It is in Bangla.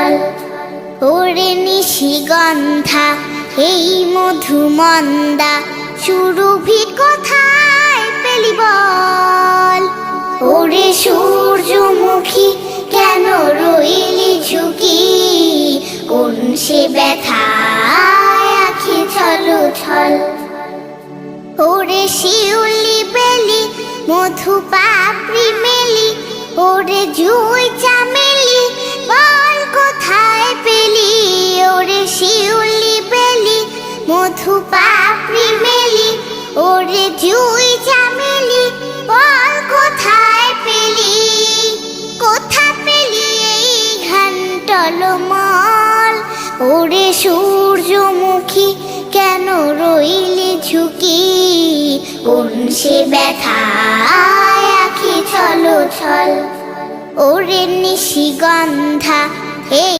ছল। ওরে নিশিগন্ধা এই মধুমন্দা সুরভি কোথায় পেলি বল? ওরে সূর্যমুখী কেন রইলি ঝুঁকি? কোন সে ব্যথায় আখি ছলো ছল। ওরে শিউলি বেলি মধু পাপড়ি মেলি, ওরে জুই চামেলি বল কোথায় পেলি? ওরে শিউলি বেলি মধু পাপড়ি মেলি, ওরে জুই চামেলি বল কোথায় পেলি? কোথা পেলি এই ঘান টলমল? ওরে সূর্যমুখী কেন রইলি ঝুঁকি? কোন সে ব্যথায় আখি ছলো ছল। ওরে নিশিগন্ধা এই